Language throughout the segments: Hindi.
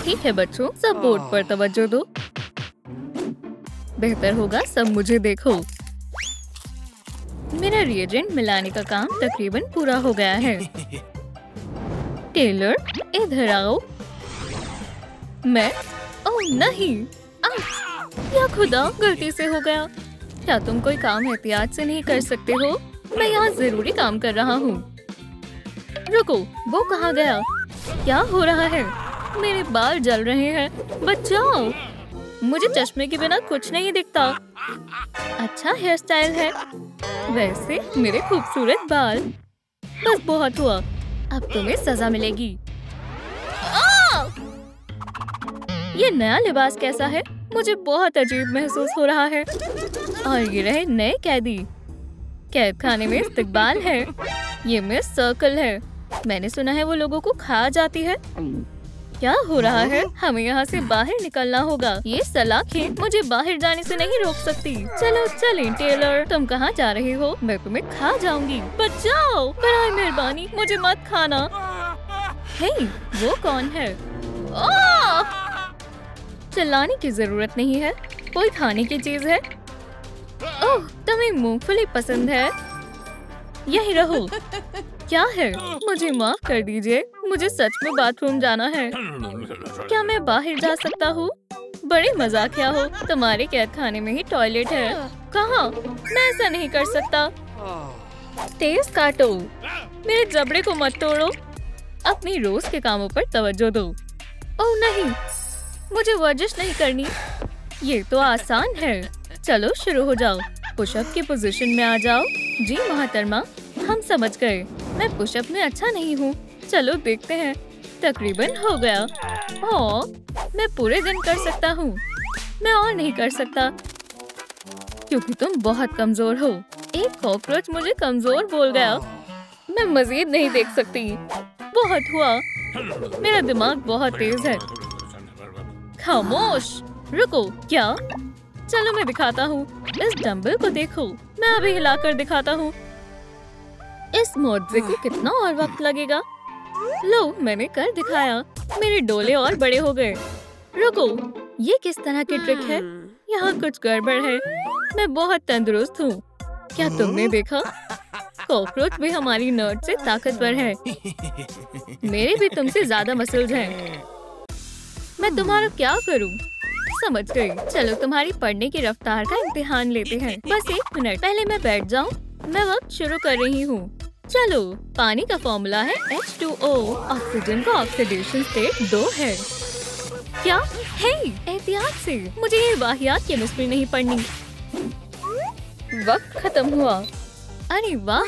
ठीक है बच्चों, सब बोर्ड पर तवज्जो दो। बेहतर होगा सब मुझे देखो। मेरा रिएजेंट मिलाने का काम तकरीबन पूरा हो गया है। टेलर इधर आओ। मैं ओह नहीं, या खुदा, गलती से हो गया। क्या तुम कोई काम एहतियात से नहीं कर सकते हो? मैं यहाँ जरूरी काम कर रहा हूँ। रुको, वो कहाँ गया? क्या हो रहा है? मेरे बाल जल रहे हैं, बचाओ। मुझे चश्मे के बिना कुछ नहीं दिखता। अच्छा हेयर स्टाइल है वैसे। मेरे खूबसूरत बाल। बस बहुत हुआ, अब तुम्हें सजा मिलेगी। ये नया लिबास कैसा है? मुझे बहुत अजीब महसूस हो रहा है। और ये रहे नए कैदी। कैद खाने में इस्तकबाल है। ये मिस सर्कल है। मैंने सुना है वो लोगों को खा जाती है। क्या हो रहा है? हमें यहाँ से बाहर निकलना होगा। ये सलाखें मुझे बाहर जाने से नहीं रोक सकती। चलो चलें टेलर। तुम कहाँ जा रहे हो? मैं तुम्हें खा जाऊंगी। बचाओ, बराए मेहरबानी मुझे मत खाना। हे, वो कौन है? चिल्लाने की जरूरत नहीं है। कोई खाने की चीज है? ओह, तुम्हें मूंगफली पसंद है? यही रहो। क्या है? मुझे माफ कर दीजिए, मुझे सच में बाथरूम जाना है। क्या मैं बाहर जा सकता हूँ? बड़े मजाकिया हो, तुम्हारे कैद खाने में ही टॉयलेट है। कहाँ? मैं ऐसा नहीं कर सकता। तेज काटो, मेरे जबड़े को मत तोड़ो। अपनी रोज के कामों पर तवज्जो दो। ओह नहीं, मुझे वर्जिश नहीं करनी। ये तो आसान है। चलो शुरू हो जाओ। पुशअप की पोजीशन में आ जाओ। जी मोहतरमा, हम समझ गए। मैं पुशअप में अच्छा नहीं हूँ। चलो देखते हैं। तकरीबन हो गया। ओह, मैं पूरे दिन कर सकता हूँ। मैं और नहीं कर सकता क्योंकि तुम बहुत कमजोर हो। एक कॉकरोच मुझे कमजोर बोल गया। मैं मजीद नहीं देख सकती। बहुत हुआ। मेरा दिमाग बहुत तेज है। खामोश, रुको। क्या? चलो मैं दिखाता हूँ। इस डंबल को देखो, मैं अभी हिलाकर दिखाता हूँ। इस मुआवजे को कितना और वक्त लगेगा? लो, मैंने कर दिखाया। मेरे डोले और बड़े हो गए। रुको, ये किस तरह की ट्रिक है? यहाँ कुछ गड़बड़ है। मैं बहुत तंदुरुस्त हूँ। क्या तुमने देखा? कॉकरोच भी हमारी नर्ड से ताकतवर है। मेरे भी तुमसे ज्यादा मसल्स हैं। मैं तुम्हारा क्या करूं? समझ गई। चलो तुम्हारी पढ़ने की रफ्तार का इम्तिहान लेते हैं। बस 1 मिनट, पहले मैं बैठ जाऊं। मैं वक्त शुरू कर रही हूँ। चलो, पानी का फॉर्मूला है H2O। ऑक्सीजन का ऑक्सीडेशन स्टेट 2 है। क्या? हे, एहतियात से, मुझे ये वाहियात केमिस्ट्री नहीं पढ़नी। वक्त खत्म हुआ। अरे वाह,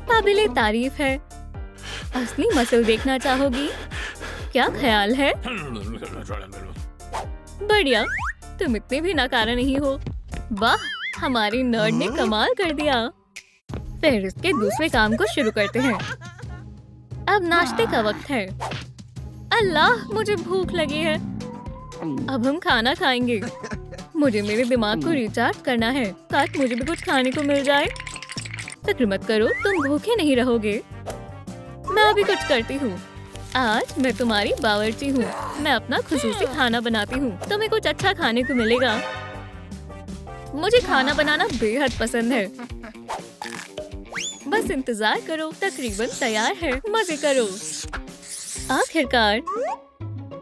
काबिले तारीफ है। असली मसल देखना चाहोगी? क्या ख्याल है? बढ़िया, तुम इतने भी नाकारा नहीं हो। वाह, हमारी नर्ड ने कमाल कर दिया। फिर इसके दूसरे काम को शुरू करते हैं। अब नाश्ते का वक्त है। अल्लाह, मुझे भूख लगी है। अब हम खाना खाएंगे। मुझे मेरे दिमाग को रिचार्ज करना है। काश मुझे भी कुछ खाने को मिल जाए। फिक्र मत करो, तुम भूखे नहीं रहोगे। मैं अभी कुछ करती हूँ। आज मैं तुम्हारी बावर्ची हूँ। मैं अपना खुसूसी खाना बनाती हूँ। तुम्हें कुछ अच्छा खाने को मिलेगा। मुझे खाना बनाना बेहद पसंद है। बस इंतजार करो, तकरीबन तैयार है। मजे करो। आखिरकार,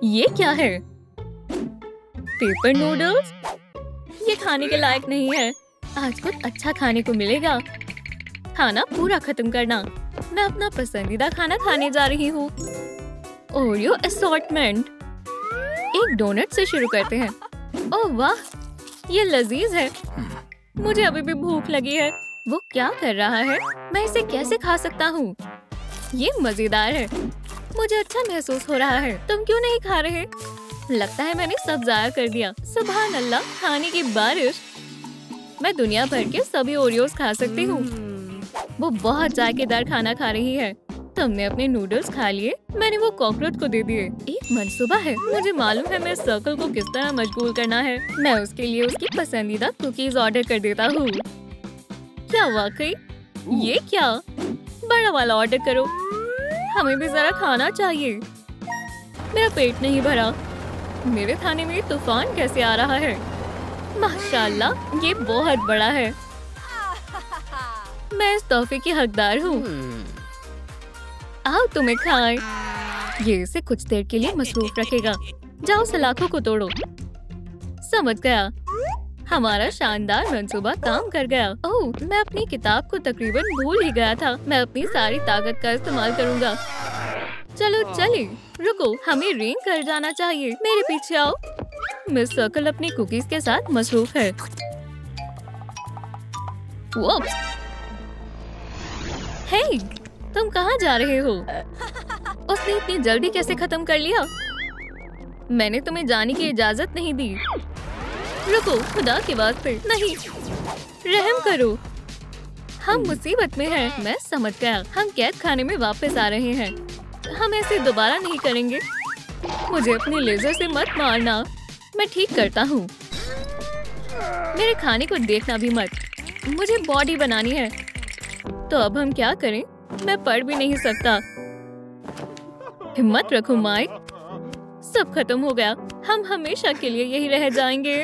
ये क्या है? Paper noodles? ये खाने के लायक नहीं है। आज कुछ अच्छा खाने को मिलेगा। खाना पूरा खत्म करना। मैं अपना पसंदीदा खाना खाने जा रही हूँ। Oreo assortment. एक डोनट से शुरू करते हैं। ओह वाह, ये लजीज है। मुझे अभी भी भूख लगी है। वो क्या कर रहा है? मैं इसे कैसे खा सकता हूँ? ये मजेदार है। मुझे अच्छा महसूस हो रहा है। तुम क्यों नहीं खा रहे? लगता है मैंने सब जाया कर दिया। सुभान अल्लाह, खाने की बारिश। मैं दुनिया भर के सभी ओरियोस खा सकती हूँ। वो बहुत जायकेदार खाना खा रही है। तुमने अपने नूडल्स खा लिए, मैंने वो कॉकरोच को दे दिए। एक मंसूबा है। मुझे मालूम है मैं सर्कल को किस तरह मशगूल करना है। मैं उसके लिए उसकी पसंदीदा कुकीज ऑर्डर कर देता हूँ। क्या वाकई? ये क्या? बड़ा वाला ऑर्डर करो। हमें भी जरा खाना चाहिए। मेरा पेट नहीं भरा। मेरे खाने में तूफान कैसे आ रहा है? माशाल्लाह, ये बहुत बड़ा है। मैं इस तोहफे की हकदार हूँ। आओ तुम्हें खाएं। ये इसे कुछ देर के लिए मसरूफ रखेगा। जाओ सलाखों को तोड़ो। समझ गया। हमारा शानदार मंसूबा काम कर गया। ओह, मैं अपनी किताब को तकरीबन भूल ही गया था। मैं अपनी सारी ताकत का इस्तेमाल करूंगा। चलो चले। रुको, हमें रिंग कर जाना चाहिए। मेरे पीछे आओ। मिस सर्कल अपनी कुकीज के साथ मसरूफ है। वोप्स। हे, तुम कहाँ जा रहे हो? उसने इतनी जल्दी कैसे खत्म कर लिया? मैंने तुम्हें जाने की इजाजत नहीं दी। रुको, खुदा के वास्ते नहीं, रहम करो। हम मुसीबत में हैं। मैं समझ गया। हम कैद खाने में वापस आ रहे हैं। हम ऐसे दोबारा नहीं करेंगे। मुझे अपने लेजर से मत मारना। मैं ठीक करता हूँ। मेरे खाने को देखना भी मत। मुझे बॉडी बनानी है। तो अब हम क्या करें? मैं पढ़ भी नहीं सकता। हिम्मत रखो माइक। सब खत्म हो गया। हम हमेशा के लिए यही रह जाएंगे।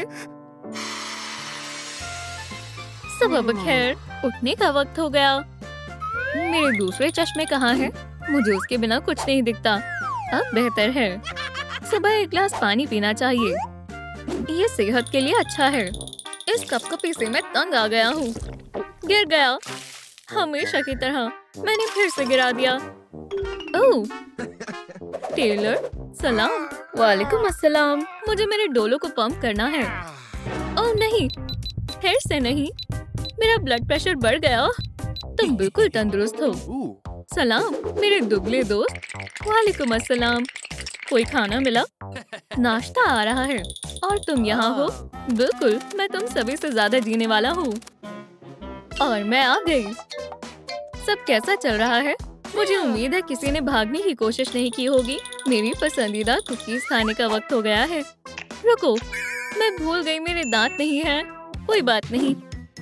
सब खैर, उठने का वक्त हो गया। मेरे दूसरे चश्मे कहाँ हैं? मुझे उसके बिना कुछ नहीं दिखता। अब बेहतर है। सुबह एक गिलास पानी पीना चाहिए। ये सेहत के लिए अच्छा है। इस कपकपी से मैं तंग आ गया हूँ। गिर गया। हमेशा की तरह मैंने फिर से गिरा दिया। ओह, टेलर, सलाम। वालेकुम अस्सलाम। मुझे मेरे डोलों को पंप करना है। ओह नहीं, फिर से नहीं। मेरा ब्लड प्रेशर बढ़ गया। तुम बिल्कुल तंदुरुस्त हो। सलाम मेरे दुबले दोस्त। वालेकुम अस्सलाम। कोई खाना मिला? नाश्ता आ रहा है और तुम यहाँ हो। बिल्कुल, मैं तुम सभी से ज्यादा जीने वाला हूँ। और मैं आ गई। सब कैसा चल रहा है? मुझे उम्मीद है किसी ने भागने की कोशिश नहीं की होगी। मेरी पसंदीदा कुकीज खाने का वक्त हो गया है। रुको, मैं भूल गई मेरे दांत नहीं हैं। कोई बात नहीं,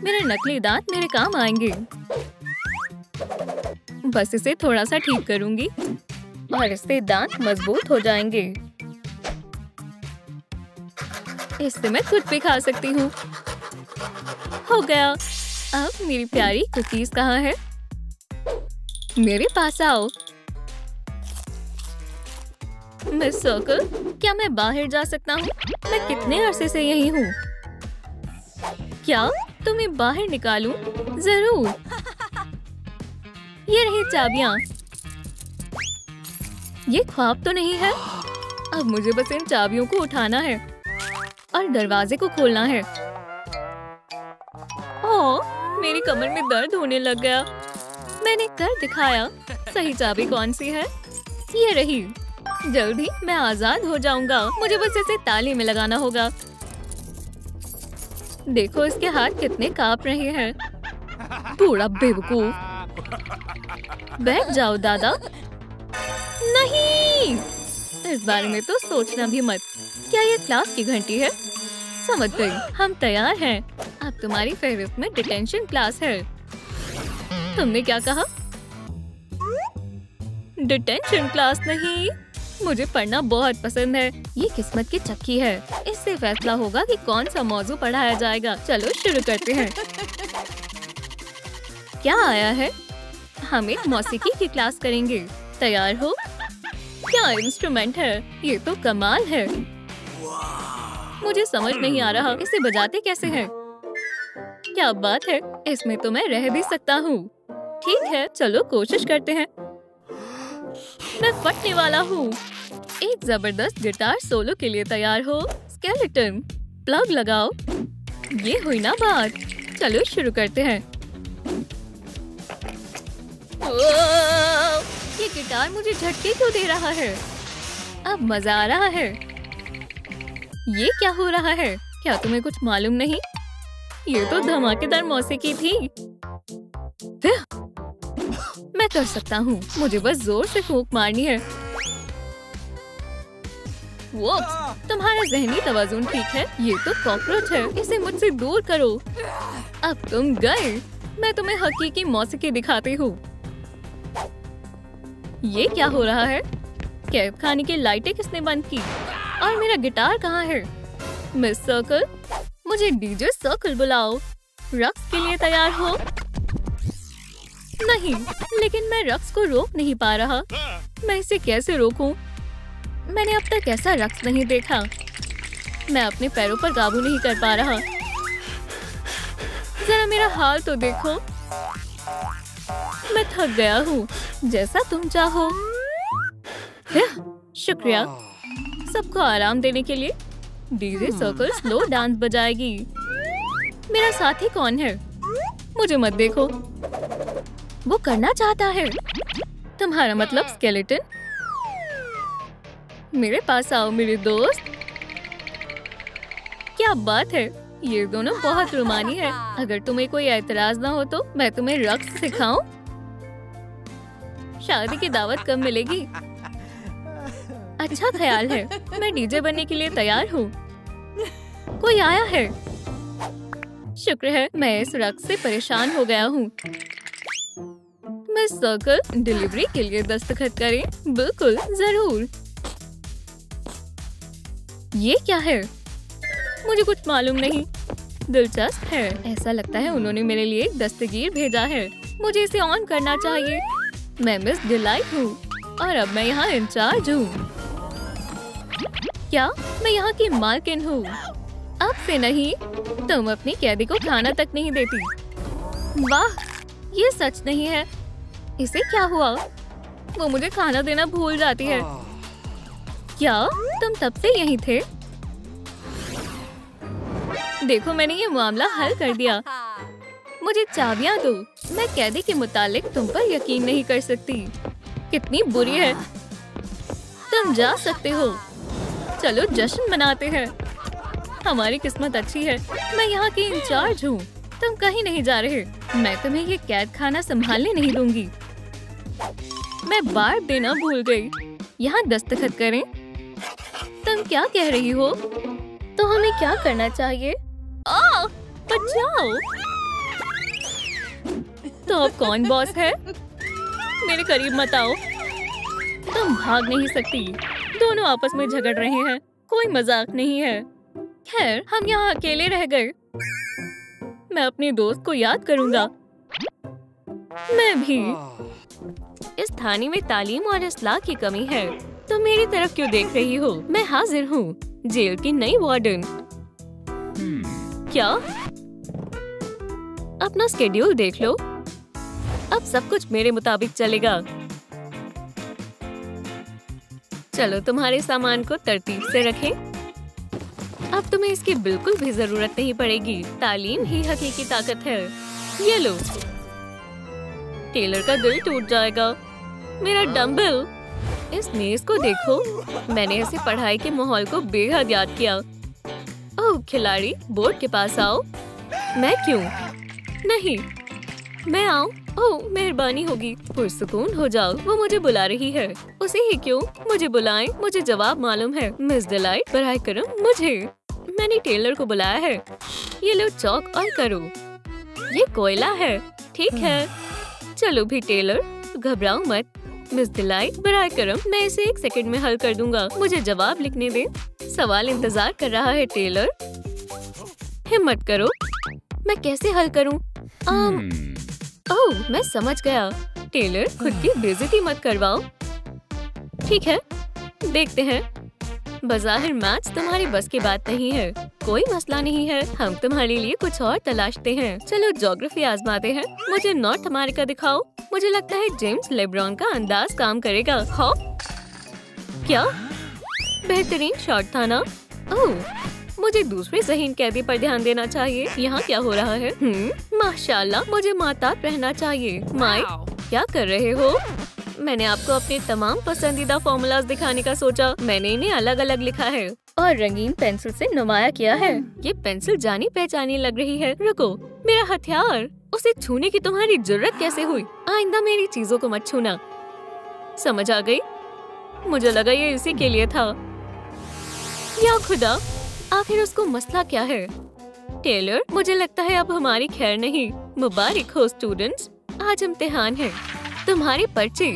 मेरे नकली दांत मेरे काम आएंगे। बस इसे थोड़ा सा ठीक करूंगी और इससे दांत मजबूत हो जाएंगे। इससे मैं खुद भी खा सकती हूँ। हो गया। अब मेरी प्यारी कुकीज कहाँ है? मेरे पास आओ। मिस सर्कल, क्या मैं बाहर जा सकता हूँ? मैं कितने अरसे से यही हूँ। क्या तुम्हें बाहर निकालूं? जरूर। ये रही चाबियां। ये ख्वाब तो नहीं है। अब मुझे बस इन चाबियों को उठाना है और दरवाजे को खोलना है। ओह, मेरी कमर में दर्द होने लग गया। मैंने कर दिखाया। सही चाबी कौन सी है? ये रही। जल्द ही मैं आजाद हो जाऊंगा। मुझे बस इसे ताले में लगाना होगा। देखो इसके हाथ कितने कांप रहे हैं। बूढ़ा बेवकूफ। बैठ जाओ दादा। नहीं, इस बारे में तो सोचना भी मत। क्या ये क्लास की घंटी है? समझ गई। हम तैयार हैं। अब तुम्हारी फेवरेट में डिटेंशन क्लास है। तुमने क्या कहा? डिटेंशन क्लास नहीं। मुझे पढ़ना बहुत पसंद है। ये किस्मत की चक्की है। इससे फैसला होगा कि कौन सा मौजू पढ़ाया जाएगा। चलो शुरू करते हैं। क्या आया है? हम एक मौसीकी की क्लास करेंगे। तैयार हो? क्या इंस्ट्रूमेंट है? ये तो कमाल है। मुझे समझ नहीं आ रहा इसे बजाते कैसे हैं। क्या बात है, इसमें तो मैं रह भी सकता हूँ। ठीक है, चलो कोशिश करते हैं। मैं फटने वाला हूँ। एक जबरदस्त गिटार सोलो के लिए तैयार हो? स्केलेटन, प्लग लगाओ। ये हुई ना बात। चलो शुरू करते हैं। ये गिटार मुझे झटके क्यों दे रहा है? अब मजा आ रहा है। ये क्या हो रहा है? क्या तुम्हें कुछ मालूम नहीं? ये तो धमाकेदार मौसीकी थी। मैं कर सकता हूँ। मुझे बस जोर से फूंक मारनी है। वोप्स, तुम्हारा ज़हनी तवाज़ुन ठीक है? ये तो कॉकरोच है। इसे मुझसे दूर करो। अब तुम गए। मैं तुम्हें हकीकी मौसीकी दिखाती हूँ। ये क्या हो रहा है? कैद खाने की लाइटें किसने बंद की? और मेरा गिटार कहाँ है? मिस सर्कल, मुझे डीजे सर्कल बुलाओ। रक्स के लिए तैयार हो? नहीं, लेकिन मैं रक्स को रोक नहीं पा रहा। मैं इसे कैसे रोकूं? मैंने अब तक ऐसा रक्स नहीं देखा। मैं अपने पैरों पर काबू नहीं कर पा रहा। जरा मेरा हाल तो देखो। मैं थक गया हूँ। जैसा तुम चाहो। शुक्रिया सबको आराम देने के लिए। डीजे सर्कल स्लो डांस बजाएगी। मेरा साथी कौन है? मुझे मत देखो। वो करना चाहता है। तुम्हारा मतलब स्केलेटन? मेरे पास आओ मेरे दोस्त। क्या बात है, ये दोनों बहुत रोमानी है। अगर तुम्हें कोई एतराज ना हो तो मैं तुम्हें रक्स सिखाऊं? शादी की दावत कब मिलेगी? अच्छा ख्याल है। मैं डीजे बनने के लिए तैयार हूँ। कोई आया है। शुक्र है, मैं इस रक्स से परेशान हो गया हूँ। मिस सर्कल, डिलीवरी के लिए दस्तखत करें। बिल्कुल, जरूर। ये क्या है? मुझे कुछ मालूम नहीं। दिलचस्प है। ऐसा लगता है उन्होंने मेरे लिए एक दस्तगीर भेजा है। मुझे इसे ऑन करना चाहिए। मैं मिस डिलाइट हूँ और अब मैं यहाँ इंचार्ज हूँ। क्या मैं यहाँ की मालकिन हूँ? अब से नहीं। तुम अपनी कैदी को खाना तक नहीं देती। वाह, ये सच नहीं है। इसे क्या हुआ? वो मुझे खाना देना भूल जाती है। क्या तुम तब से यहीं थे? देखो, मैंने ये मामला हल कर दिया। मुझे चाबियां दो। मैं कैदी के मुतालिक तुम पर यकीन नहीं कर सकती। कितनी बुरी है। तुम जा सकते हो। चलो जश्न मनाते हैं। हमारी किस्मत अच्छी है। मैं यहाँ की इंचार्ज हूँ। तुम कहीं नहीं जा रहे। मैं तुम्हें ये कैद खाना संभालने नहीं दूंगी। मैं बार देना भूल गई। यहाँ दस्तखत करें। तुम क्या कह रही हो? तो हमें क्या करना चाहिए? बचाओ। तो अब कौन बॉस है? मेरे करीब मत आओ। तुम भाग नहीं सकती। दोनों आपस में झगड़ रहे हैं। कोई मजाक नहीं है। खैर, हम यहाँ अकेले रह गए। मैं अपने दोस्त को याद करूंगा। मैं भी। इस थाने में तालीम और इस्लाह की कमी है। तो मेरी तरफ क्यों देख रही हो? मैं हाजिर हूँ, जेल की नई वार्डन। क्या? अपना स्केड्यूल देख लो। अब सब कुछ मेरे मुताबिक चलेगा। चलो तुम्हारे सामान को तरतीब से रखें। अब तुम्हें इसकी बिल्कुल भी जरूरत नहीं पड़ेगी। तालीम ही हकीकी ताकत है। ये लो। टेलर का दिल टूट जाएगा। मेरा डम्बल। इस मेज को देखो। मैंने इसे पढ़ाई के माहौल को बेहद याद किया। ओह खिलाड़ी, बोर्ड के पास आओ। मैं क्यों? नहीं, मैं आऊँ? ओह मेहरबानी होगी। पुरसुकून हो जाओ। वो मुझे बुला रही है। उसे ही क्यों? मुझे बुलाएं। मुझे जवाब मालूम है। मिस डिलाइट, बराए करम मुझे। मैंने टेलर को बुलाया है। ये लो चौक और करो। ये कोयला है। ठीक है, चलो भी टेलर, घबराओ मत। मिस डिलाइट, बराए करम, मैं इसे 1 सेकंड में हल कर दूंगा। मुझे जवाब लिखने दे। सवाल इंतजार कर रहा है टेलर। हिम्मत करो। मैं कैसे हल करूं? ओह, मैं समझ गया। टेलर, खुद की बेइज्जती मत करवाओ। ठीक है, देखते हैं। बज़ाहिर मैच तुम्हारी बस की बात नहीं है। कोई मसला नहीं है। हम तुम्हारे लिए कुछ और तलाशते हैं। चलो ज्योग्राफी आजमाते हैं। मुझे नॉर्थ अमेरिका दिखाओ। मुझे लगता है जेम्स लेब्रॉन का अंदाज काम करेगा। हॉप। क्या बेहतरीन शॉट था ना? ओह, मुझे दूसरे ज़हीन कैदी पर ध्यान देना चाहिए। यहाँ क्या हो रहा है? माशाल्लाह, मुझे माताब रहना चाहिए। माइक, क्या कर रहे हो? मैंने आपको अपने तमाम पसंदीदा फॉर्मूलाज दिखाने का सोचा। मैंने इन्हें अलग अलग लिखा है और रंगीन पेंसिल से नुमाया किया है। ये पेंसिल जानी पहचानी लग रही है। रुको, मेरा हथियार। उसे छूने की तुम्हारी जुर्रत कैसे हुई? आइंदा मेरी चीजों को मत छूना। समझ आ गई? मुझे लगा ये इसी के लिए था। या खुदा, आखिर उसको मसला क्या है? टेलर, मुझे लगता है अब हमारी खैर नहीं। मुबारक हो स्टूडेंट्स, आज इम्तिहान है। तुम्हारे पर्चे।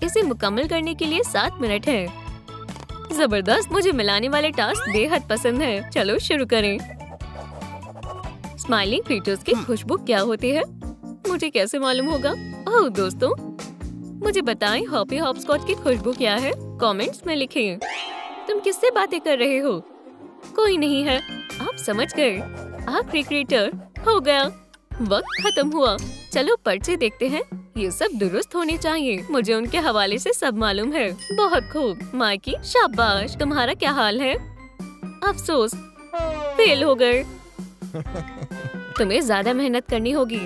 इसे मुकम्मल करने के लिए 7 मिनट है। जबरदस्त, मुझे मिलाने वाले टास्क बेहद पसंद है। चलो शुरू करें। स्माइलिंग फीचर्स की खुशबू क्या होती है? मुझे कैसे मालूम होगा? ओह दोस्तों, मुझे बताएं हॉपी हॉपस्कॉच की खुशबू क्या है? कमेंट्स में लिखें। तुम किससे बातें कर रहे हो? कोई नहीं है, आप समझ गए। आप क्रिकेटर हो गया। वक्त खत्म हुआ। चलो पर्चे देखते हैं। ये सब दुरुस्त होने चाहिए। मुझे उनके हवाले से सब मालूम है। बहुत खूब माइकी, शाबाश। तुम्हारा क्या हाल है? अफसोस, फेल हो गए। तुम्हें ज्यादा मेहनत करनी होगी।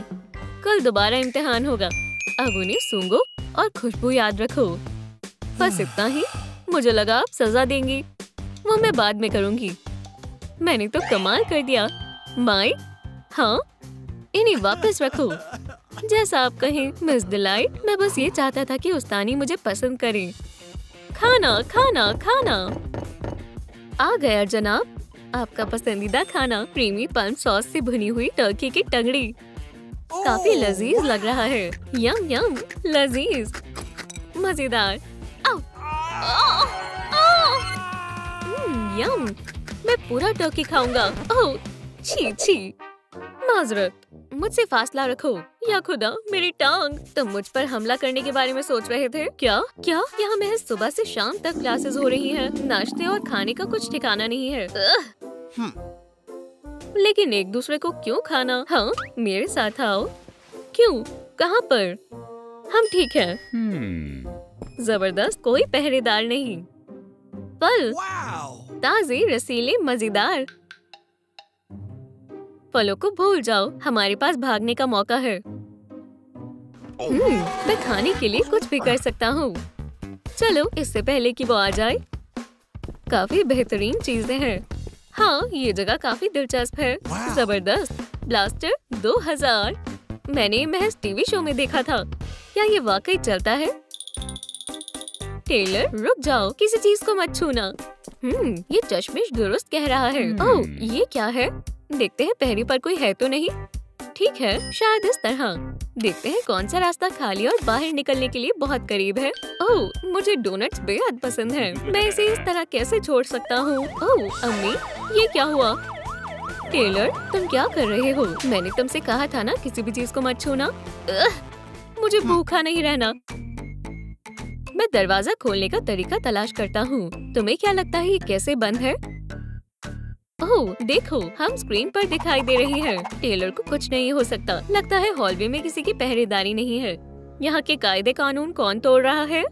कल दोबारा इम्तिहान होगा। अब उन्हें सूंघो और खुशबू याद रखो। बस इतना ही। मुझे लगा आप सजा देंगी। वो मैं बाद में करूंगी। मैंने तो कमाल कर दिया। माई, हाँ, इन्हें वापस रखो। जैसा आप कहें मिस डिलाइट। मैं बस ये चाहता था कि उस्तानी मुझे पसंद करे। खाना खाना खाना आ गया जनाब। आपका पसंदीदा खाना, क्रीमी पल्म सॉस से भुनी हुई टर्की की टंगड़ी। काफी लजीज लग रहा है। यम यम, लजीज, मजेदार। यम, मैं पूरा टर्की खाऊंगा। ओह छी छी, माजरत, मुझसे फासला रखो। या खुदा, मेरी टांग। तुम मुझ पर हमला करने के बारे में सोच रहे थे क्या? क्या यहाँ महज सुबह से शाम तक क्लासेस हो रही हैं। नाश्ते और खाने का कुछ ठिकाना नहीं है। लेकिन एक दूसरे को क्यों खाना? हाँ, मेरे साथ आओ। क्यों? कहाँ पर? हम ठीक हैं। जबरदस्त, कोई पहरेदार नहीं। फल ताजे, रसीले, मजेदार। फलों को भूल जाओ, हमारे पास भागने का मौका है। मैं खाने के लिए कुछ भी कर सकता हूँ। चलो, इससे पहले कि वो आ जाए। काफी बेहतरीन चीजें हैं। हाँ, ये जगह काफी दिलचस्प है। जबरदस्त। ब्लास्टर 2000। मैंने महज टीवी शो में देखा था। क्या ये वाकई चलता है? टेलर, रुक जाओ, किसी चीज को मत छूना। ये चश्मिश दुरुस्त कह रहा है। ओह, ये क्या है? देखते हैं पहरी पर कोई है तो नहीं। ठीक है, शायद इस तरह। देखते हैं कौन सा रास्ता खाली और बाहर निकलने के लिए बहुत करीब है। ओह, मुझे डोनट्स बेहद पसंद हैं। मैं इसे इस तरह कैसे छोड़ सकता हूँ? ओह अम्मी, ये क्या हुआ? टेलर, तुम क्या कर रहे हो? मैंने तुमसे कहा था ना किसी भी चीज को मत छूना। मुझे भूखा नहीं रहना। मैं दरवाजा खोलने का तरीका तलाश करता हूँ। तुम्हें क्या लगता है ये कैसे बंद है? ओह देखो, हम स्क्रीन पर दिखाई दे रही है। टेलर को कुछ नहीं हो सकता। लगता है हॉलवे में किसी की पहरेदारी नहीं है। यहाँ के कायदे कानून कौन तोड़ रहा है?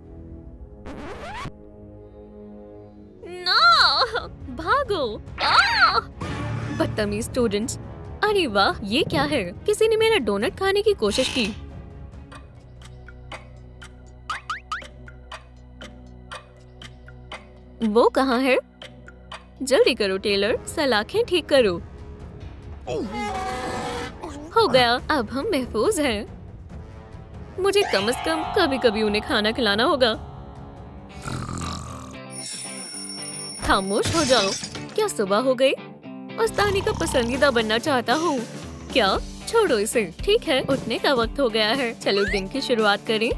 ना, भागो। बदतमीज स्टूडेंट्स। अरे वाह, ये क्या है? किसी ने मेरा डोनट खाने की कोशिश की। वो कहाँ है? जल्दी करो टेलर, सलाखें ठीक करो। हो गया, अब हम महफूज हैं। मुझे कम से कम कभी कभी उन्हें खाना खिलाना होगा। खामोश हो जाओ। क्या सुबह हो गई? उस्तानी का पसंदीदा बनना चाहता हूँ। क्या? छोड़ो इसे। ठीक है, उठने का वक्त हो गया है। चलो दिन की शुरुआत करें।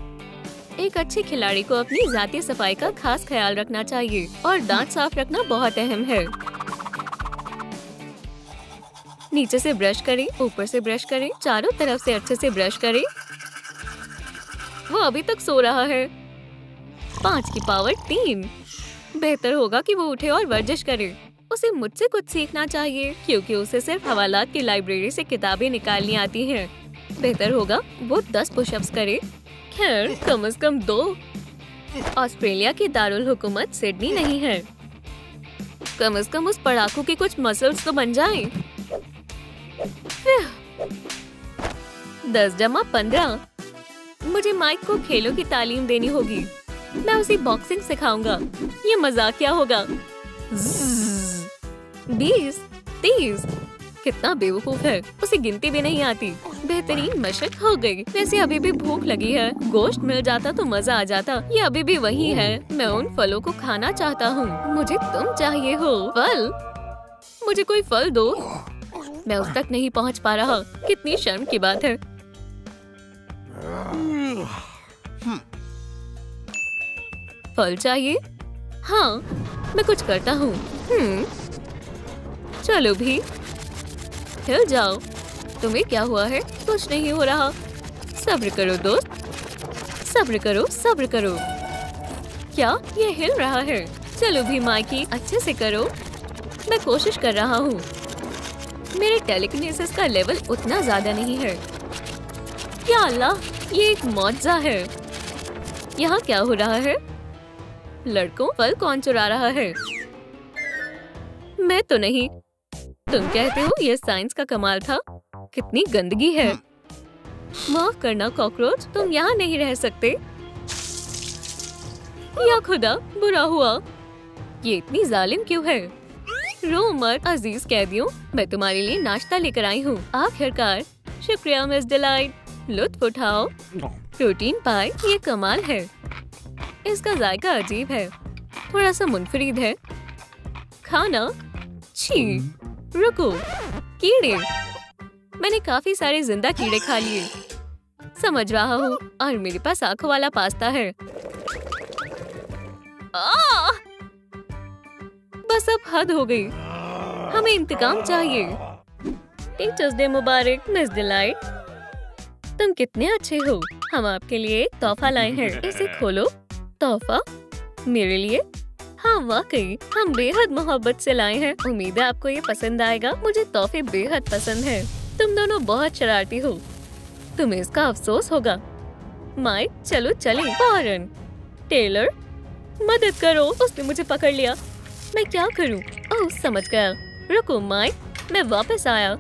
एक अच्छे खिलाड़ी को अपनी जाती सफाई का खास ख्याल रखना चाहिए और दांत साफ रखना बहुत अहम है। नीचे से ब्रश करें, ऊपर से ब्रश करें, चारों तरफ से अच्छे से ब्रश करें। वो अभी तक सो रहा है। 5 की पावर 3। बेहतर होगा कि वो उठे और वर्जिश करे। उसे मुझसे कुछ सीखना चाहिए क्योंकि उसे सिर्फ हवालात की लाइब्रेरी से किताबें निकालनी आती हैं। बेहतर होगा वो 10 पुशअप्स करे। खैर, कम से कम 2। ऑस्ट्रेलिया की दारुल हुकूमत सिडनी नहीं है। कम से कम उस पढ़ाकू की कुछ मसल्स तो बन जाएं। 10 जमा 15। मुझे माइक को खेलों की तालीम देनी होगी। मैं उसे बॉक्सिंग सिखाऊंगा। ये मजाकिया होगा। 20, 30। कितना बेवकूफ है, उसे गिनती भी नहीं आती। बेहतरीन मशक हो गई। वैसे अभी भी भूख लगी है। गोश्त मिल जाता तो मजा आ जाता। ये अभी भी वही है। मैं उन फलों को खाना चाहता हूँ। मुझे तुम चाहिए हो। फल? मुझे कोई फल दो। मैं उस तक नहीं पहुँच पा रहा। कितनी शर्म की बात है। फल चाहिए? हाँ, मैं कुछ करता हूँ। चलो भी, हिल जाओ। तुम्हें क्या हुआ है? कुछ नहीं हो रहा। सब्र करो दोस्त, सब्र करो, सब्र करो। क्या ये हिल रहा है? चलो भी माइकी, अच्छे से करो। मैं कोशिश कर रहा हूँ। मेरे टेलीकिनेसिस का लेवल उतना ज्यादा नहीं है। या अल्लाह, ये एक मौजज़ा है। यहाँ क्या हो रहा है? लड़कों, फल कौन चुरा रहा है? मैं तो नहीं। तुम कहते हो ये साइंस का कमाल था? कितनी गंदगी है। माफ करना कॉकरोच, तुम यहाँ नहीं रह सकते। या खुदा, बुरा हुआ। ये इतनी जालिम क्यों है? रो मत अजीज कैदियों, मैं तुम्हारे लिए नाश्ता लेकर आई हूँ। आखिरकार, शुक्रिया मिस डिलाइट। लुत्फ उठाओ। प्रोटीन पाई, ये कमाल है। इसका जायका अजीब है, थोड़ा सा मुनफरिद है। खाना? छी, रुको। कीड़े। मैंने काफी सारे जिंदा कीड़े खा लिए। समझ रहा हूँ, और मेरे पास आंखों वाला पास्ता है। बस अब हद हो गई। हमें इंतकाम चाहिए। टीचर्स डे मुबारक मिस डिलाइट। तुम कितने अच्छे हो। हम आपके लिए एक तोहफा लाए हैं। इसे खोलो। तोहफा? मेरे लिए? हाँ वाकई, हम बेहद मोहब्बत से लाए हैं। उम्मीद है आपको ये पसंद आएगा। मुझे तोहफे बेहद पसंद है। तुम दोनों बहुत शरारती हो। तुम्हें इसका अफसोस होगा। माइक, चलो चलें फौरन। टेलर, मदद करो, उसने मुझे पकड़ लिया। मैं क्या करूं? ओह, समझ गया। रुको माइक, मैं वापस आया।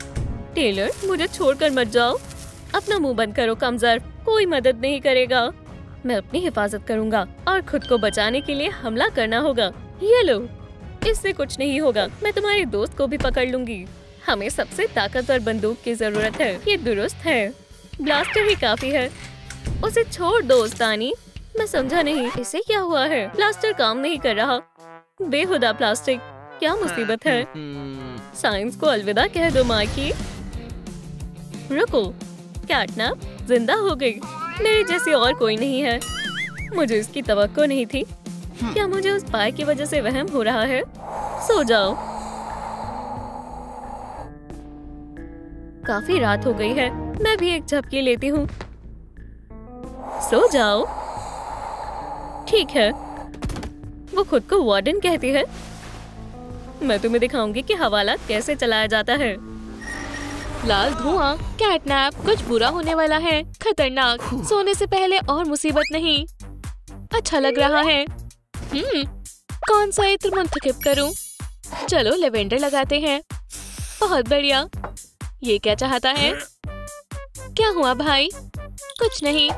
टेलर, मुझे छोड़कर मत जाओ। अपना मुंह बंद करो कमजोर, कोई मदद नहीं करेगा। मैं अपनी हिफाजत करूंगा और खुद को बचाने के लिए हमला करना होगा। ये लो, इससे कुछ नहीं होगा। मैं तुम्हारे दोस्त को भी पकड़ लूंगी। हमें सबसे ताकतवर बंदूक की जरूरत है। ये दुरुस्त है। ब्लास्टर ही काफी है। उसे छोड़ दो उस्तानी। मैं समझा नहीं, इसे क्या हुआ है? ब्लास्टर काम नहीं कर रहा। बेहुदा प्लास्टिक, क्या मुसीबत है। साइंस को अलविदा कह दो माइकी। रुको, कैटनैप जिंदा हो गई। मेरे जैसी और कोई नहीं है। मुझे इसकी तवक्को नहीं थी। क्या मुझे उस पाई की वजह से वहम हो रहा है? सो जाओ। काफी रात हो गई है। मैं भी एक झपकी लेती हूँ। सो जाओ। ठीक है। वो खुद को वार्डन कहती है। मैं तुम्हें दिखाऊंगी कि हवाला कैसे चलाया जाता है। लाल धुआं, कैटनैप, कुछ बुरा होने वाला है। खतरनाक, सोने से पहले और मुसीबत नहीं। अच्छा लग रहा है। कौन सा इत्र मुंतखब करूं? चलो लेवेंडर लगाते हैं। बहुत बढ़िया। ये क्या चाहता है? क्या हुआ भाई? कुछ नहीं,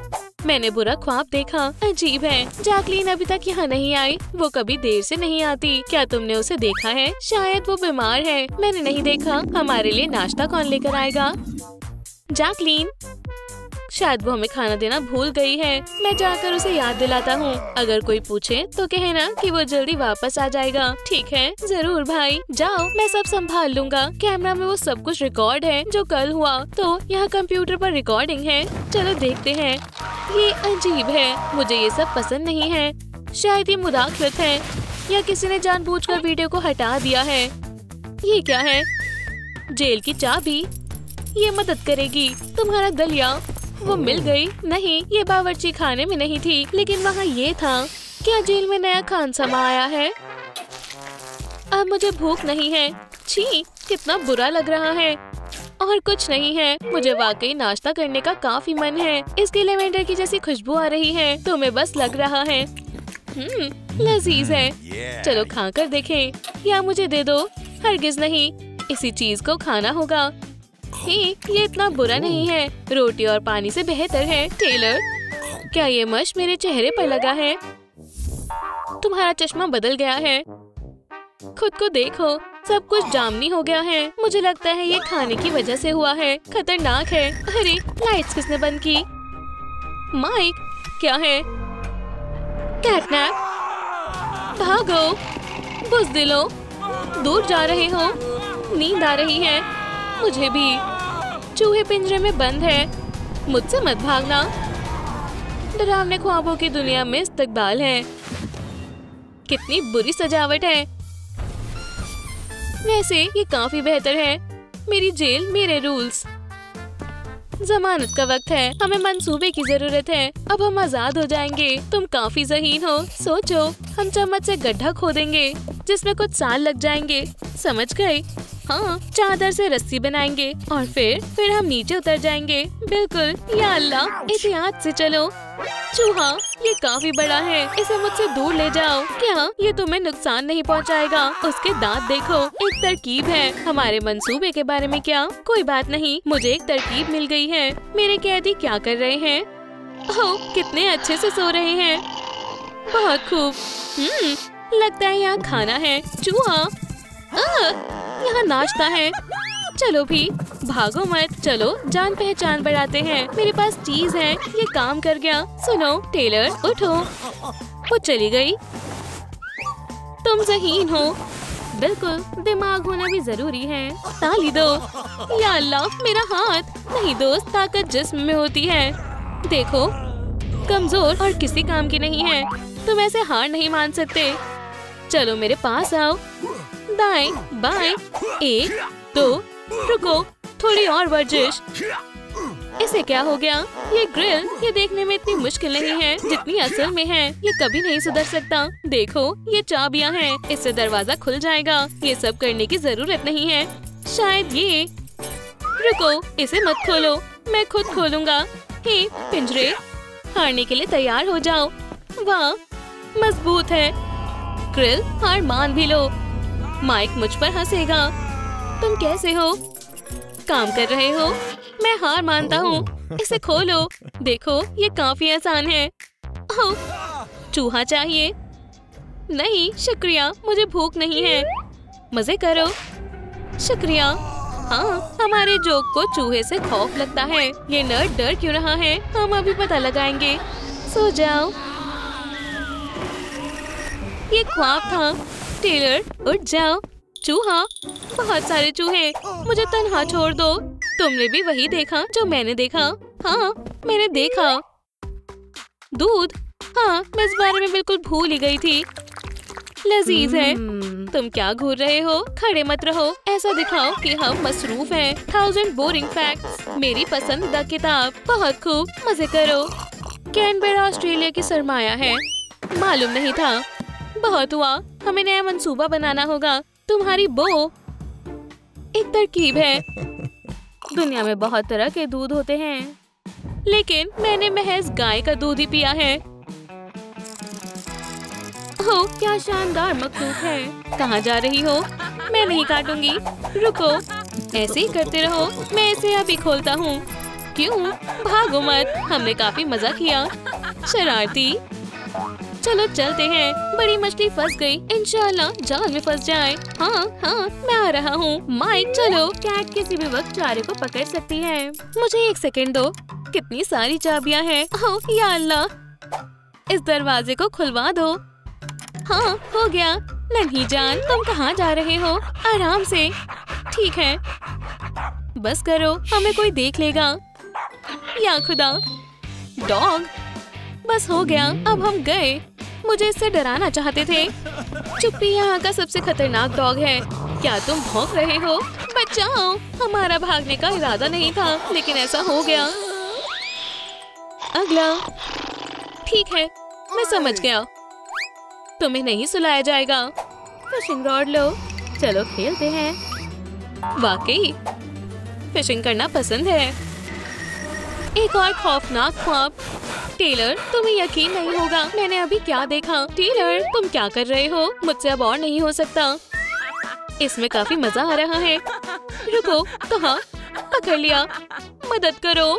मैंने बुरा ख्वाब देखा। अजीब है, जैकलीन अभी तक यहाँ नहीं आई। वो कभी देर से नहीं आती। क्या तुमने उसे देखा है? शायद वो बीमार है। मैंने नहीं देखा। हमारे लिए नाश्ता कौन लेकर आएगा? जैकलीन, शायद वो हमें खाना देना भूल गई है। मैं जाकर उसे याद दिलाता हूँ। अगर कोई पूछे तो कहना कि वो जल्दी वापस आ जाएगा। ठीक है, जरूर भाई। जाओ, मैं सब संभाल लूंगा। कैमरा में वो सब कुछ रिकॉर्ड है जो कल हुआ। तो यहाँ कंप्यूटर पर रिकॉर्डिंग है। चलो देखते हैं। ये अजीब है, मुझे ये सब पसंद नहीं है। शायद ये मुदाखलत है या किसी ने जानबूझकर वीडियो को हटा दिया है। ये क्या है? जेल की चाबी। ये मदद करेगी। तुम्हारा दलिया। वो मिल गई। नहीं, ये बावर्ची खाने में नहीं थी, लेकिन वहाँ ये था। क्या जेल में नया खान समा आया है? अब मुझे भूख नहीं है। छी, कितना बुरा लग रहा है। और कुछ नहीं है। मुझे वाकई नाश्ता करने का काफी मन है। इसके लेवेंडर की जैसी खुशबू आ रही है। तुम्हें बस लग रहा है। लजीज है। चलो खाकर देखें। या मुझे दे दो। हरगिज नहीं, इसी चीज को खाना होगा। ये इतना बुरा नहीं है। रोटी और पानी से बेहतर है। टेलर, क्या ये मश मेरे चेहरे पर लगा है? तुम्हारा चश्मा बदल गया है। खुद को देखो, सब कुछ जामनी हो गया है। मुझे लगता है ये खाने की वजह से हुआ है। खतरनाक है। अरे, लाइट्स किसने बंद की? माइक, क्या है? कैटनैप, भागो, बुज़दिलों, दूर जा रहे हो। नींद आ रही है। मुझे भी। चूहे पिंजरे में बंद है। मुझसे मत भागना। डरावने ख्वाबों की दुनिया में इस्तकबाल है। कितनी बुरी सजावट है। वैसे ये काफी बेहतर है। मेरी जेल, मेरे रूल्स। जमानत का वक्त है, हमें मंसूबे की जरूरत है। अब हम आजाद हो जाएंगे। तुम काफी ज़हीन हो। सोचो, हम चम्मच से गड्ढा खोदेंगे जिसमें कुछ साल लग जाएंगे। समझ गए? हाँ, चादर से रस्सी बनाएंगे और फिर हम नीचे उतर जाएंगे। बिल्कुल। या अल्लाह, एहतियात से चलो। चूहा, ये काफी बड़ा है, इसे मुझसे दूर ले जाओ। क्या ये तुम्हें नुकसान नहीं पहुंचाएगा? उसके दांत देखो। एक तरकीब है। हमारे मंसूबे के बारे में क्या? कोई बात नहीं, मुझे एक तरकीब मिल गई है। मेरे कैदी क्या कर रहे हैं? ओह, कितने अच्छे से सो रहे हैं। बहुत खूब। लगता है यहाँ खाना है। चूहा, यहाँ नाश्ता है। चलो भी, भागो मत। चलो जान पहचान बढ़ाते हैं। मेरे पास चीज है, ये काम कर गया। सुनो टेलर, उठो। वो चली गई। तुम ज़हीन हो। बिल्कुल, दिमाग होना भी जरूरी है। ताली दो। या अल्लाह, मेरा हाथ। नहीं दोस्त, ताकत जिस्म में होती है। देखो, कमजोर और किसी काम की नहीं है। तुम ऐसे हार नहीं मान सकते। चलो मेरे पास आओ। दाएं बाएं, 1 2, रुको, थोड़ी और वर्जिश। इसे क्या हो गया? ये ग्रिल, ये देखने में इतनी मुश्किल नहीं है जितनी असल में है। ये कभी नहीं सुधर सकता। देखो, ये चाबियां हैं, इससे दरवाजा खुल जाएगा। ये सब करने की जरूरत नहीं है। शायद ये। रुको, इसे मत खोलो, मैं खुद खोलूंगा। हे पिंजरे, हारने के लिए तैयार हो जाओ। वाह, मजबूत है। ग्रिल, हार मान भी लो। माइक मुझ पर हंसेगा। तुम कैसे हो? काम कर रहे हो? मैं हार मानता हूँ। इसे खोलो। देखो, ये काफी आसान है। ओह, चूहा चाहिए? नहीं शुक्रिया, मुझे भूख नहीं है। मजे करो। शुक्रिया। हाँ, हमारे जोक को चूहे से खौफ लगता है। ये नर्ड डर क्यों रहा है? हम अभी पता लगाएंगे। सो जाओ। ये ख्वाब था। टेलर, उठ जाओ। चूहा, बहुत सारे चूहे, मुझे तन्हा छोड़ दो। तुमने भी वही देखा जो मैंने देखा? हाँ, मैंने देखा। दूध? हाँ, मैं इस बारे में बिल्कुल भूल ही गई थी। लजीज है। तुम क्या घूर रहे हो? खड़े मत रहो, ऐसा दिखाओ कि हम मसरूफ हैं। 1000 बोरिंग फैक्ट्स, मेरी पसंदीदा किताब। बहुत खूब, मजे करो। कैनबेरा ऑस्ट्रेलिया की सरमाया है। मालूम नहीं था। बहुत हुआ, हमें नया मंसूबा बनाना होगा। तुम्हारी बो एक तरकीब है। दुनिया में बहुत तरह के दूध होते हैं, लेकिन मैंने महज गाय का दूध ही पिया है। ओह, क्या शानदार मखलूक है। कहाँ जा रही हो? मैं नहीं काटूंगी। रुको, ऐसे ही करते रहो। मैं इसे अभी खोलता हूँ। क्यों? भागो मत, हमने काफी मजा किया। शरारती। चलो चलते हैं। बड़ी मछली फंस गई, इंशाल्लाह जाल में फंस जाए। हाँ हाँ, मैं आ रहा हूँ। माइक, चलो। कैट किसी भी वक्त चारे को पकड़ सकती है। मुझे 1 सेकंड दो। कितनी सारी चाबियां हैं। ओह या अल्लाह, इस दरवाजे को खुलवा दो। हाँ, हो गया। नन्ही जान, तुम कहाँ जा रहे हो? आराम से। ठीक है, बस करो, हमें कोई देख लेगा। या खुदा, डॉग। बस हो गया, अब हम गए। मुझे इससे डराना चाहते थे। चुप्पी यहाँ का सबसे खतरनाक डॉग है। क्या तुम भौंक रहे हो? बचाओ, हमारा भागने का इरादा नहीं था, लेकिन ऐसा हो गया। अगला। ठीक है, मैं समझ गया। तुम्हें नहीं सुलाया जाएगा। फिशिंग रॉड लो, चलो खेलते हैं। वाकई फिशिंग करना पसंद है। एक और खौफनाक ख्वाब। टेलर, तुम्हें यकीन नहीं होगा मैंने अभी क्या देखा। टेलर, तुम क्या कर रहे हो? मुझसे अब और नहीं हो सकता। इसमें काफी मजा आ रहा है। रुको, कहाँ? पकड़ लिया। मदद करो।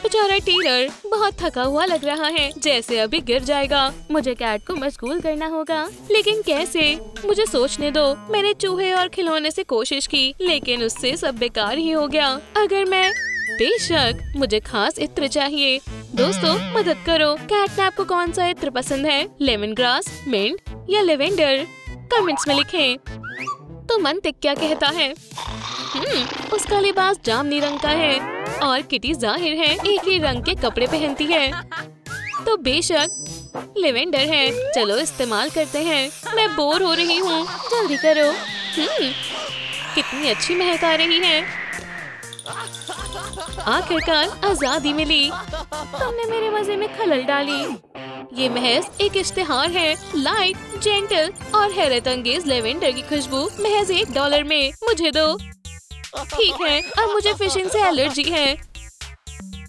बेचारा टेलर बहुत थका हुआ लग रहा है, जैसे अभी गिर जाएगा। मुझे कैट को मशगूल करना होगा, लेकिन कैसे? मुझे सोचने दो। मैंने चूहे और खिलौने से कोशिश की, लेकिन उससे सब बेकार ही हो गया। अगर मैं बेशक, मुझे खास इत्र चाहिए। दोस्तों, मदद करो। कैटनैप को कौन सा इत्र पसंद है? लेमन ग्रास, मिंट या लेवेंडर? कमेंट्स में लिखें। तो मंतिक क्या कहता है? उसका लिबास जामुनी रंग का है और किटी जाहिर है एक ही रंग के कपड़े पहनती है। तो बेशक लेवेंडर है, चलो इस्तेमाल करते हैं। मैं बोर हो रही हूँ, जल्दी करो। कितनी अच्छी महक आ रही है। आखिरकार आजादी मिली। तुमने मेरे मजे में खलल डाली। ये महज एक इश्तिहार है। लाइट, जेंटल और हैरत अंगेज लेवेंडर की खुशबू महज $1 में। मुझे दो। ठीक है, अब मुझे फिशिंग से एलर्जी है।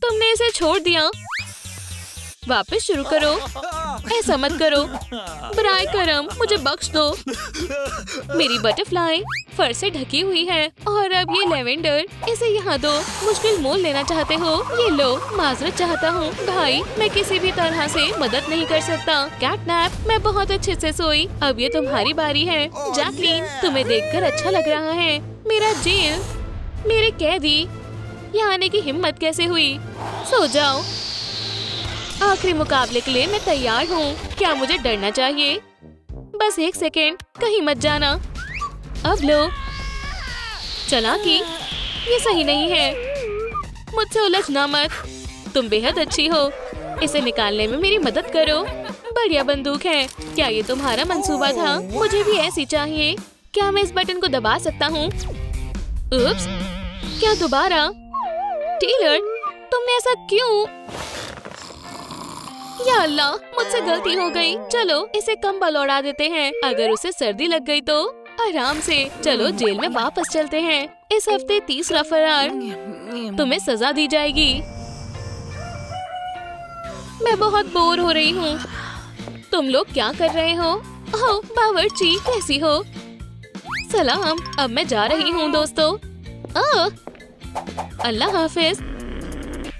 तुमने इसे छोड़ दिया। वापस शुरू करो। ऐसा मत करो। बराए करम, मुझे बख्श दो। मेरी बटरफ्लाई फर से ढकी हुई है और अब ये लेवेंडर, इसे यहाँ दो। मुश्किल मोल लेना चाहते हो? ये लो, माजरत चाहता हूँ भाई, मैं किसी भी तरह से मदद नहीं कर सकता। कैटनैप, मैं बहुत अच्छे से सोई। अब ये तुम्हारी बारी है। जैकलीन, तुम्हें देखकर अच्छा लग रहा है। मेरा जेल, मेरे कैदी, यहाँ आने की हिम्मत कैसे हुई? सो जाओ। आखिरी मुकाबले के लिए मैं तैयार हूँ। क्या मुझे डरना चाहिए? बस 1 सेकेंड, कहीं मत जाना। अब लो। चालाकी, ये सही नहीं है। मुझसे उलझना मत। तुम बेहद अच्छी हो। इसे निकालने में मेरी मदद करो। बढ़िया बंदूक है। क्या ये तुम्हारा मंसूबा था? मुझे भी ऐसी चाहिए। क्या मैं इस बटन को दबा सकता हूँ? उप्स, क्या दोबारा? टेलर, तुमने ऐसा क्यों? या अल्लाह, मुझसे गलती हो गई। चलो इसे कंबल ओढ़ा देते हैं। अगर उसे सर्दी लग गई तो आराम से। चलो जेल में वापस चलते हैं। इस हफ्ते 30वां फरार। तुम्हें सजा दी जाएगी। मैं बहुत बोर हो रही हूँ। तुम लोग क्या कर रहे हो? ओह बावर्ची, कैसी हो? सलाम, अब मैं जा रही हूँ दोस्तों। अल्लाह हाफिज।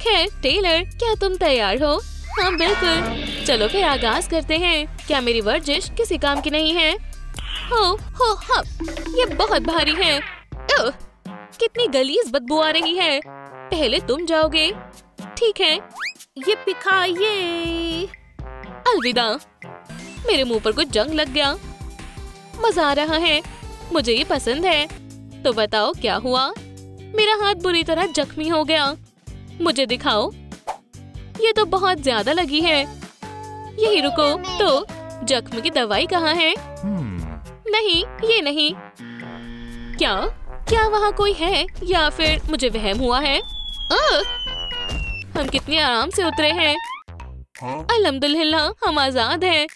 खैर टेलर, क्या तुम तैयार हो? हाँ बिल्कुल। चलो फिर आगाज करते हैं। क्या मेरी वर्जिश किसी काम की नहीं है? हो, ये बहुत भारी है। कितनी गलीज बदबू आ रही है। पहले तुम जाओगे। ठीक है। ये पिखाइए। अलविदा। मेरे मुंह पर कुछ जंग लग गया। मजा आ रहा है। मुझे ये पसंद है। तो बताओ क्या हुआ? मेरा हाथ बुरी तरह जख्मी हो गया। मुझे दिखाओ। ये तो बहुत ज्यादा लगी है। यही रुको। तो जख्म की दवाई कहाँ है? नहीं, ये नहीं। क्या वहाँ कोई है या फिर मुझे वहम हुआ है? हम कितने आराम से उतरे हैं। अल्हम्दुलिल्लाह, हम आजाद हैं।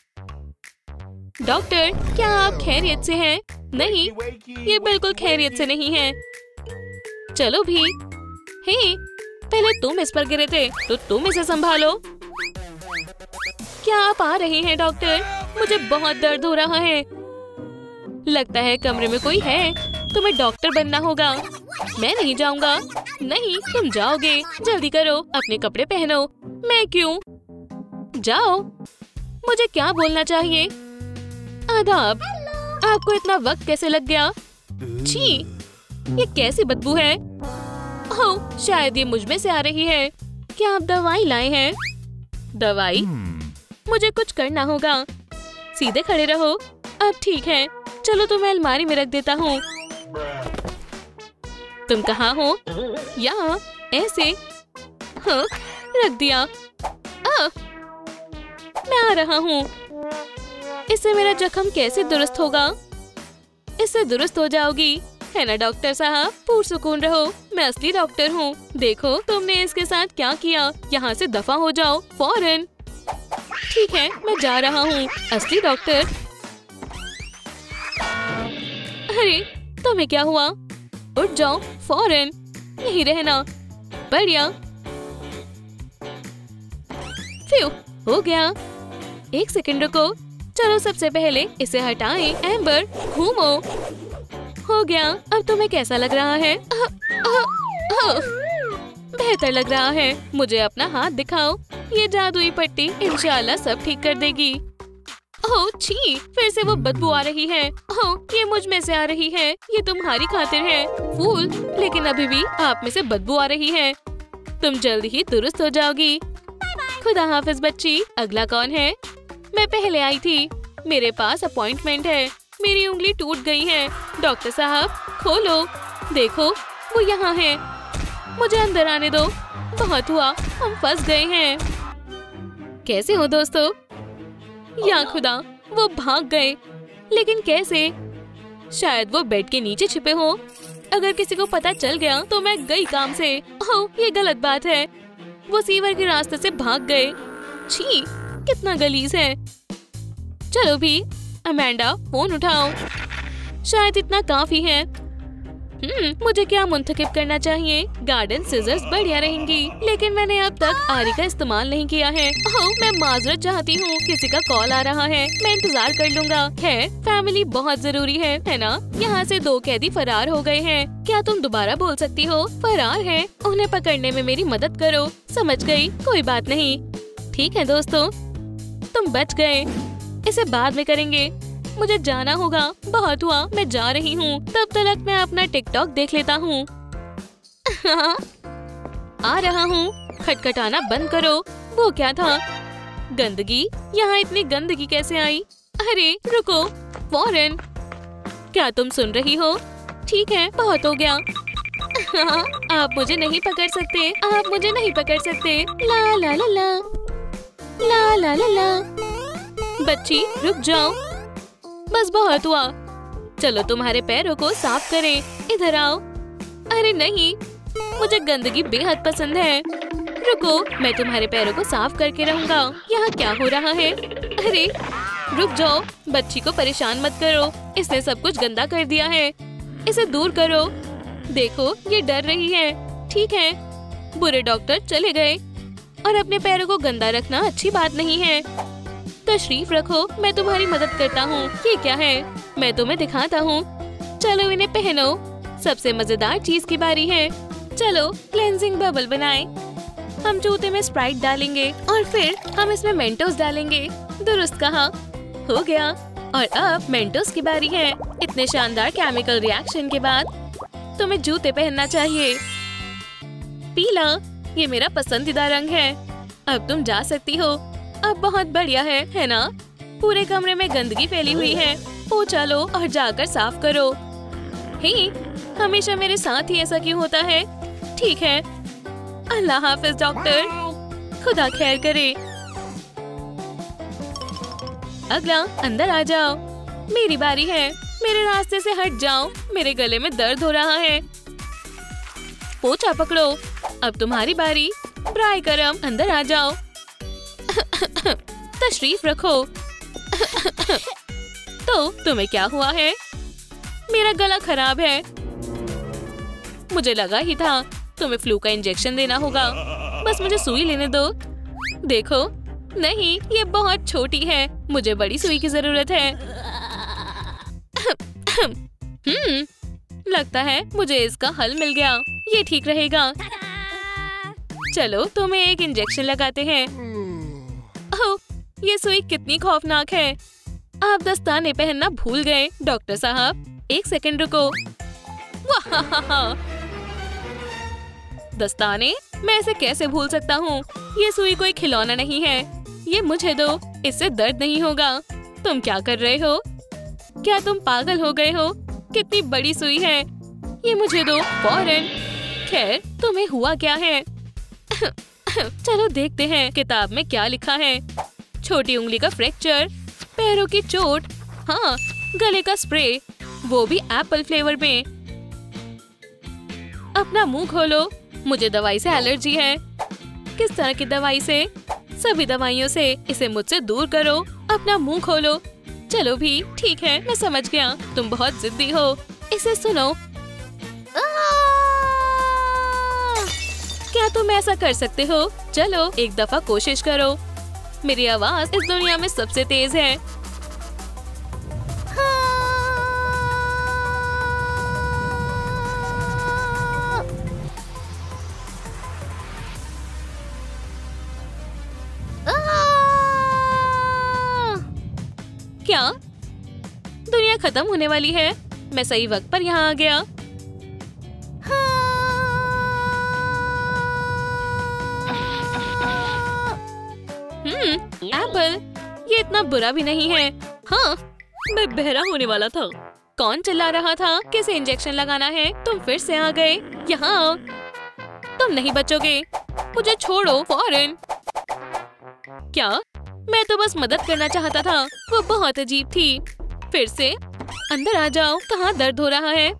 डॉक्टर, क्या आप खैरियत से हैं? नहीं, ये बिल्कुल खैरियत से नहीं है। चलो भी। हे, पहले तुम इस पर गिरे थे तो तुम इसे संभालो। क्या आप आ रहे हैं डॉक्टर? मुझे बहुत दर्द हो रहा है। लगता है कमरे में कोई है। तुम्हें डॉक्टर बनना होगा। मैं नहीं जाऊंगा। नहीं, तुम जाओगे। जल्दी करो, अपने कपड़े पहनो। मैं क्यों? जाओ। मुझे क्या बोलना चाहिए? आदाब। आपको इतना वक्त कैसे लग गया? छी, ये कैसी बदबू है? ओह, शायद ये मुझ में से आ रही है। क्या आप दवाई लाए हैं? दवाई? मुझे कुछ करना होगा। सीधे खड़े रहो। अब ठीक है, चलो तुम्हें अलमारी में रख देता हूँ। तुम कहाँ हो? यहाँ, ऐसे। हाँ, रख दिया। मैं आ रहा हूँ। इससे मेरा जख्म कैसे दुरुस्त होगा? इससे दुरुस्त हो जाओगी, है ना डॉक्टर साहब? पुरसुकून रहो, मैं असली डॉक्टर हूँ। देखो तुमने इसके साथ क्या किया। यहाँ से दफा हो जाओ फौरन। ठीक है, मैं जा रहा हूँ। असली डॉक्टर। अरे तुम्हें क्या हुआ? उठ जाओ फौरन, यहीं रहना। बढ़िया। फ्यू, हो गया। 1 सेकंड रुको। चलो सबसे पहले इसे हटाएं। एम्बर, घूमो। हो गया। अब तुम्हें कैसा लग रहा है? बेहतर लग रहा है। मुझे अपना हाथ दिखाओ। ये जादुई पट्टी इंशाल्लाह सब ठीक कर देगी। ओह छी, फिर से वो बदबू आ रही है। ओह, ये मुझ में से आ रही है। ये तुम्हारी खातिर है फूल, लेकिन अभी भी आप में से बदबू आ रही है। तुम जल्द ही दुरुस्त हो जाओगी। खुदा हाफिज बच्ची। अगला कौन है? मैं पहले आई थी। मेरे पास अपॉइंटमेंट है। मेरी उंगली टूट गई है। डॉक्टर साहब खोलो। देखो वो यहाँ है। मुझे अंदर आने दो। बहुत हुआ, हम फंस गए हैं। कैसे हो दोस्तों? या खुदा, वो भाग गए। लेकिन कैसे? शायद वो बेड के नीचे छिपे हो। अगर किसी को पता चल गया तो मैं गई काम से। ओह, ये गलत बात है। वो सीवर के रास्ते से भाग गए। छी, कितना गलीज है। चलो भी, अमेंडा फोन उठाओ। शायद इतना काफी है। मुझे क्या मुंतखब करना चाहिए? गार्डन सिजर्स बढ़िया रहेंगी, लेकिन मैंने अब तक आरी का इस्तेमाल नहीं किया है। ओह, मैं माजरत चाहती हूँ, किसी का कॉल आ रहा है। मैं इंतजार कर लूंगा। है, फैमिली बहुत जरूरी है ना? यहाँ से 2 कैदी फरार हो गए हैं। क्या तुम दोबारा बोल सकती हो? फरार है? उन्हें पकड़ने में मेरी मदद करो। समझ गई, कोई बात नहीं। ठीक है दोस्तों, तुम बच गए। इसे बाद में करेंगे। मुझे जाना होगा। बहुत हुआ, मैं जा रही हूँ। तब तक मैं अपना टिकटॉक देख लेता हूँ। आ रहा हूँ। खटखटाना बंद करो। वो क्या था? गंदगी? यहाँ इतनी गंदगी कैसे आई? अरे रुको, फौरन। क्या तुम सुन रही हो? ठीक है, बहुत हो गया। आप मुझे नहीं पकड़ सकते। आप मुझे नहीं पकड़ सकते। ला ला ला ला ला ला ला ला। बच्ची रुक जाओ, बस बहुत हुआ। चलो तुम्हारे पैरों को साफ करें। इधर आओ। अरे नहीं, मुझे गंदगी बेहद पसंद है। रुको, मैं तुम्हारे पैरों को साफ करके रहूंगा। यहाँ क्या हो रहा है? अरे रुक जाओ, बच्ची को परेशान मत करो। इसने सब कुछ गंदा कर दिया है। इसे दूर करो। देखो, ये डर रही है। ठीक है, बुरे डॉक्टर चले गए और अपने पैरों को गंदा रखना अच्छी बात नहीं है। तशरीफ रखो, मैं तुम्हारी मदद करता हूँ। ये क्या है? मैं तुम्हें दिखाता हूँ। चलो इन्हें पहनो। सबसे मजेदार चीज की बारी है। चलो क्लेंजिंग बबल बनाएं। हम जूते में स्प्राइट डालेंगे और फिर हम इसमें मेंटोस डालेंगे। दुरुस्त कहा। हो गया। और अब मेंटोस की बारी है। इतने शानदार केमिकल रिएक्शन के बाद तुम्हें जूते पहनना चाहिए। पीला, ये मेरा पसंदीदा रंग है। अब तुम जा सकती हो। अब बहुत बढ़िया है ना? पूरे कमरे में गंदगी फैली हुई है। पोंछा लो और जाकर साफ करो। हे, हमेशा मेरे साथ ही ऐसा क्यों होता है? ठीक है, अल्लाह हाफिज डॉक्टर। खुदा खैर करे। अगला, अंदर आ जाओ। मेरी बारी है। मेरे रास्ते से हट जाओ। मेरे गले में दर्द हो रहा है। पोंछा पकड़ो। अब तुम्हारी बारी। ब्राय करम, अंदर आ जाओ। तशरीफ रखो। तो तुम्हें क्या हुआ है? मेरा गला खराब है। मुझे लगा ही था तुम्हें फ्लू का इंजेक्शन देना होगा। बस मुझे सुई लेने दो। देखो, नहीं, ये बहुत छोटी है। मुझे बड़ी सुई की जरूरत है। लगता है मुझे इसका हल मिल गया। ये ठीक रहेगा। चलो तुम्हें एक इंजेक्शन लगाते हैं। ओह, ये सुई कितनी खौफनाक है। आप दस्ताने पहनना भूल गए डॉक्टर साहब। 1 सेकंड रुको। वाह, दस्ताने? मैं इसे कैसे भूल सकता हूँ? ये सुई कोई खिलौना नहीं है। ये मुझे दो, इससे दर्द नहीं होगा। तुम क्या कर रहे हो? क्या तुम पागल हो गए हो? कितनी बड़ी सुई है। ये मुझे दो फौरन। खैर, तुम्हें हुआ क्या है? चलो देखते हैं किताब में क्या लिखा है। छोटी उंगली का फ्रैक्चर, पैरों की चोट, हाँ, गले का स्प्रे, वो भी एप्पल फ्लेवर में। अपना मुंह खोलो। मुझे दवाई से एलर्जी है। किस तरह की दवाई से? सभी दवाइयों से। इसे मुझसे दूर करो। अपना मुंह खोलो। चलो भी, ठीक है, मैं समझ गया। तुम बहुत जिद्दी हो। इसे सुनो। क्या तुम ऐसा कर सकते हो? चलो एक दफा कोशिश करो। मेरी आवाज इस दुनिया में सबसे तेज है। क्या दुनिया खत्म होने वाली है? मैं सही वक्त पर यहाँ आ गया। एप्पल, ये इतना बुरा भी नहीं है। हाँ, मैं बहरा होने वाला था। कौन चिल्ला रहा था? किसे इंजेक्शन लगाना है? तुम फिर से आ गए। यहाँ आओ। तुम नहीं बचोगे। मुझे छोड़ो फौरन। क्या मैं तो बस मदद करना चाहता था। वो बहुत अजीब थी। फिर से अंदर आ जाओ। कहाँ दर्द हो रहा है?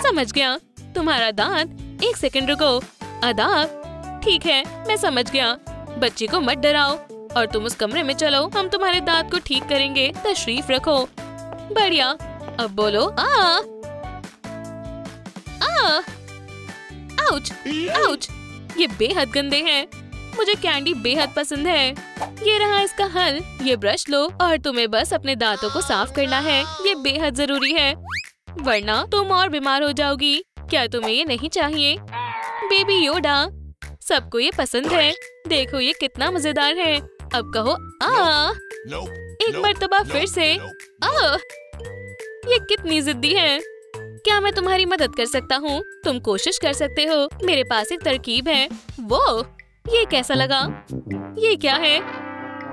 समझ गया। तुम्हारा दांत। एक सेकंड रुको। अदाब, ठीक है, मैं समझ गया। बच्ची को मत डराओ और तुम उस कमरे में चलो। हम तुम्हारे दांत को ठीक करेंगे। तशरीफ रखो। बढ़िया। अब बोलो आ। Ouch, ouch. ये बेहद गंदे हैं। मुझे कैंडी बेहद पसंद है। ये रहा इसका हल। ये ब्रश लो और तुम्हें बस अपने दांतों को साफ करना है। ये बेहद जरूरी है, वरना तुम और बीमार हो जाओगी। क्या तुम्हें ये नहीं चाहिए? बेबी योडा, सबको ये पसंद है। देखो ये कितना मजेदार है। अब कहो आ। एक मर्तबा फिर से आ। ये कितनी जिद्दी है। क्या मैं तुम्हारी मदद कर सकता हूँ? तुम कोशिश कर सकते हो। मेरे पास एक तरकीब है। वो ये कैसा लगा? ये क्या है?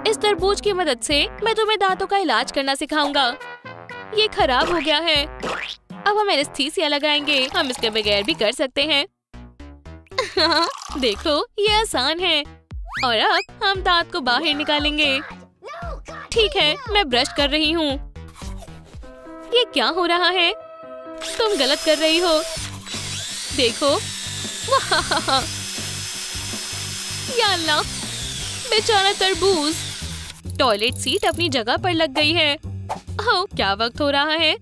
इस तरबूज की मदद से मैं तुम्हें दांतों का इलाज करना सिखाऊंगा। ये खराब हो गया है। अब हम एनेस्थीसिया लगाएंगे। हम इसके बगैर भी कर सकते हैं। देखो ये आसान है। और अब हम दांत को बाहर निकालेंगे। ठीक है, मैं ब्रश कर रही हूँ। ये क्या हो रहा है? तुम गलत कर रही हो। देखो। वाह, या अल्लाह, बेचारा तरबूज। टॉयलेट सीट अपनी जगह पर लग गई है। ओह, क्या वक्त हो रहा है?